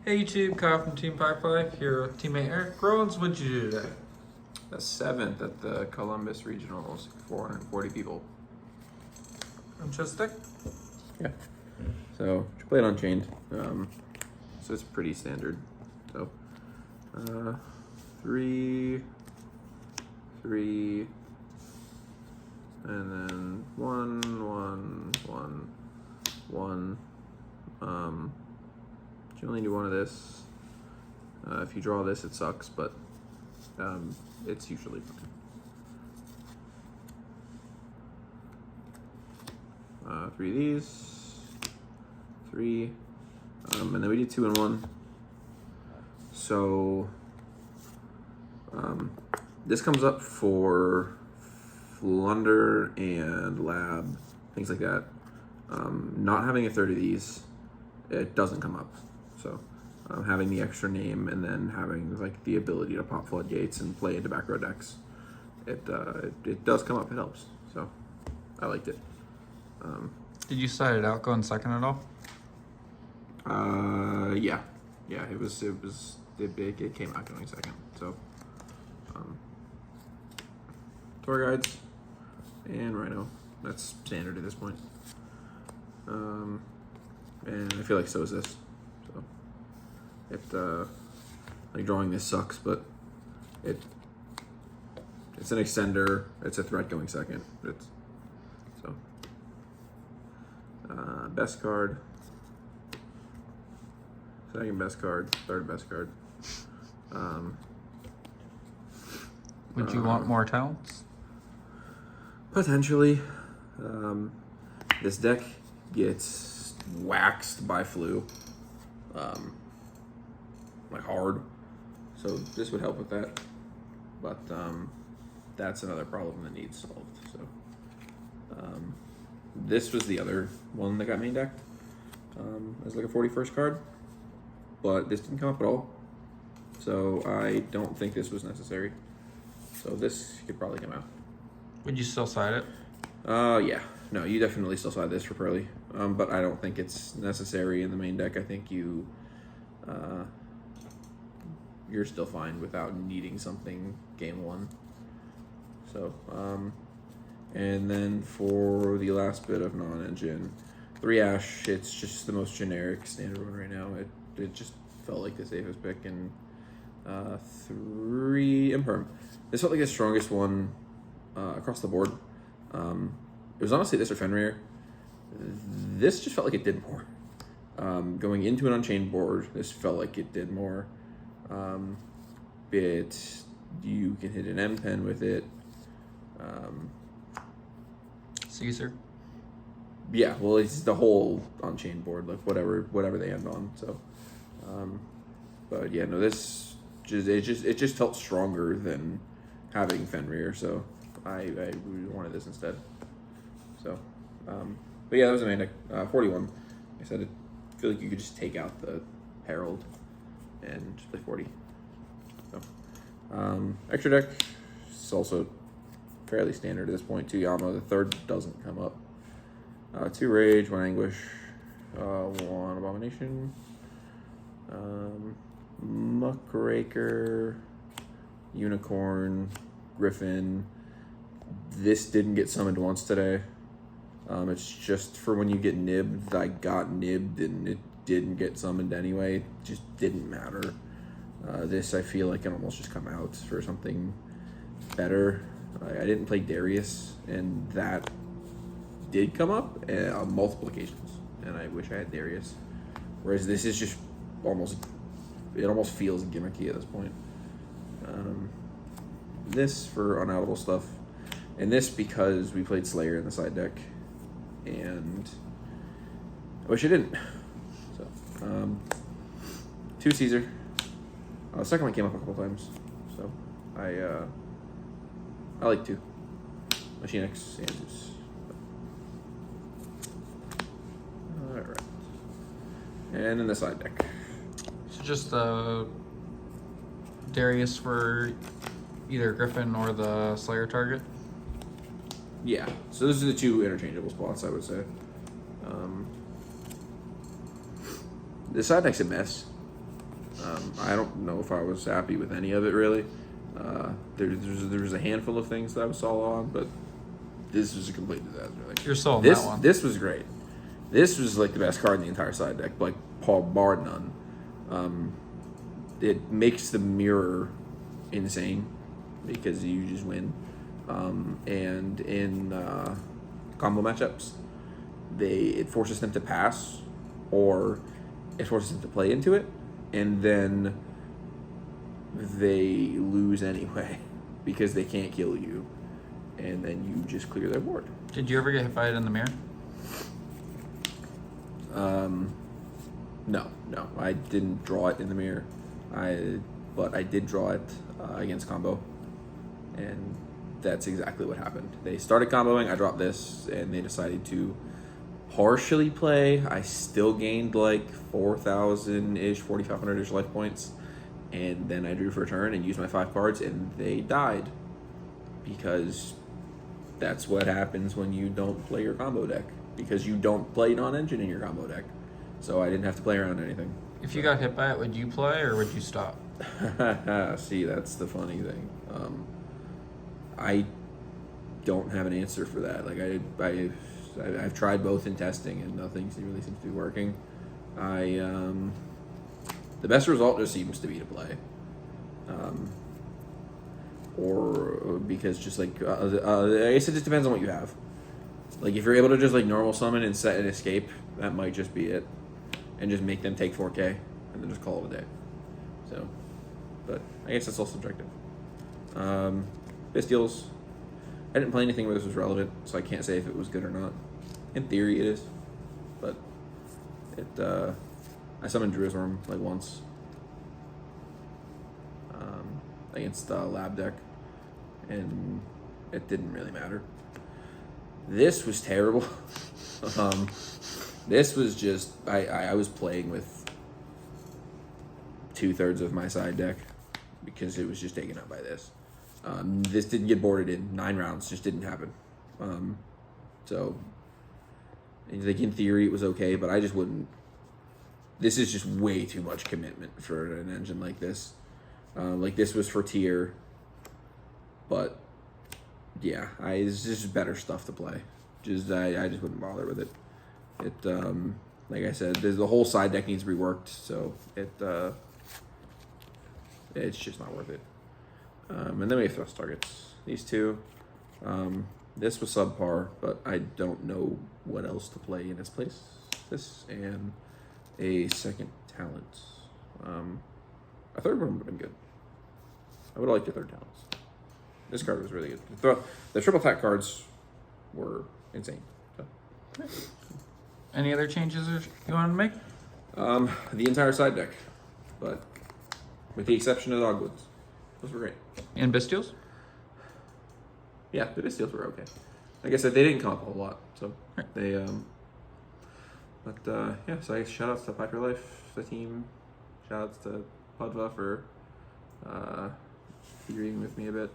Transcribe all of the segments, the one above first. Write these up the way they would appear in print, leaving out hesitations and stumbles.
Hey YouTube, Kyle from Team Firefly here with teammate Erik Rowlands. What'd you do today? The 7th at the Columbus Regionals, 440 people. Interesting. Yeah. So, she played Unchained. So it's pretty standard. So, 3, 3, and then 1, 1, 1, 1. You only do one of this. If you draw this, it sucks, but it's usually fine. 3 of these, 3, and then we do 2 and 1. So this comes up for Flunder and Lab, things like that. Not having a third of these, it doesn't come up. So having the extra name and then having like the ability to pop floodgates and play into back row decks, it does come up. It helps. So I liked it. Did you start it out going second at all? Yeah, it came out going second. So tour guides and Rhino, that's standard at this point. And I feel like so is this. So like drawing this sucks, but it's an extender. It's a threat going second. It's so best card, second best card, third best card. Would you want more talents? Potentially. This deck gets waxed by flu, like hard. So this would help with that. But that's another problem that needs solved. So this was the other one that got main decked as like a 41st card, but this didn't come up at all. So I don't think this was necessary. So this could probably come out. Would you still side it? Yeah. No, you definitely still side this for Pearly. But I don't think it's necessary in the main deck. I think you're still fine without needing something game 1. So, and then for the last bit of non-engine, 3 Ash, it's just the most generic standard one right now. It just felt like the safest pick, and 3 Imperm. This felt like the strongest one across the board. It was honestly this or Fenrir. This just felt like it did more. Going into an Unchained board, this felt like it did more. You can hit an M pen with it. Caesar. Yeah, well, it's the whole Unchained board, like whatever they end on. So, but yeah, no, it just felt stronger than having Fenrir. So I wanted this instead. So, but yeah, that was a main deck. 41. I said, I feel like you could just take out the Herald and just play 40. So, extra deck is also fairly standard at this point. 2 Yama, the third doesn't come up. 2 Rage, 1 Anguish, 1 Abomination, Muckraker, Unicorn, Griffin. This didn't get summoned once today. It's just for when you get nibbed. I got nibbed and it didn't get summoned anyway. It just didn't matter. This, I feel like, can almost just come out for something better. I didn't play Darius, and that did come up on multiple occasions, and I wish I had Darius. Whereas this is just almost feels gimmicky at this point. This for unoutable stuff, and this because we played Slayer in the side deck, and I wish I didn't. So, 2 Caesar. The second one came up a couple times, so I like 2. Machine X and Zeus. All right, and then the side deck. So just Darius for either Griffin or the Slayer target? Yeah, so those are the 2 interchangeable spots, I would say. The side deck's a mess. I don't know if I was happy with any of it really. There was a handful of things that I was solo on, but this was a complete disaster. Like, You're solo on this that one. this was great. This was like the best card in the entire side deck, like Paul bar none. It makes the mirror insane because you just win. And in combo matchups, it forces them to pass, or it forces them to play into it, and then they lose anyway because they can't kill you, and then you just clear their board. Did you ever get hit by it in the mirror? No, I didn't draw it in the mirror. But I did draw it against combo, and that's exactly what happened. They started comboing, I dropped this, and they decided to partially play. I still gained like 4,000-ish, 4,500-ish life points, and then I drew for a turn and used my 5 cards, and they died because that's what happens when you don't play your combo deck, because you don't play non-engine in your combo deck. So I didn't have to play around anything. If you got hit by it, would you play or would you stop? See, that's the funny thing. I don't have an answer for that. Like I've tried both in testing, and nothing really seems to be working. The best result just seems to be to play, or because just like I guess it just depends on what you have. Like if you're able to just like normal summon and set an escape, that might just be it, and just make them take 4K and then just call it a day. So, but I guess that's all subjective. Bestials. I didn't play anything where this was relevant, so I can't say if it was good or not. In theory, it is, but I summoned Druisworm like once against Lab deck, and it didn't really matter. This was terrible. This was just I was playing with 2/3 of my side deck because it was just taken up by this. This didn't get boarded in 9 rounds, just didn't happen. So, like in theory, it was okay, but I just wouldn't. This is just way too much commitment for an engine like this. Like this was for tier, but yeah, it's just better stuff to play. I just wouldn't bother with it. Like I said, the whole side deck needs reworked, so it's just not worth it. And then we have thrust targets. These two. This was subpar, but I don't know what else to play in its place. This and a second talent. A third one would have been good. I would have liked a third talent. This card was really good. The triple attack cards were insane. So. Any other changes you want to make? The entire side deck, but with the exception of Dogwoods. Those were great. And Bestials? Yeah, the Bestials were okay. Like I said, they didn't come up a whole lot, so they yeah, so I guess shout outs to Piper Life, the team. Shout outs to Pudva for figuring with me a bit.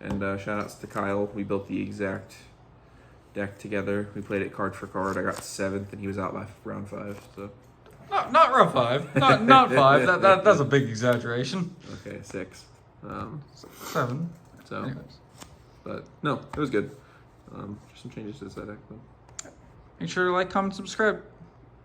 And shout outs to Kyle. We built the exact deck together. We played it card for card. I got 7th and he was out by round 5, so Not round 5. Not 5. That's a big exaggeration. okay, 6. 7. So Anyways. but no, it was good. Just some changes to the side deck, but Make sure to like, comment, subscribe.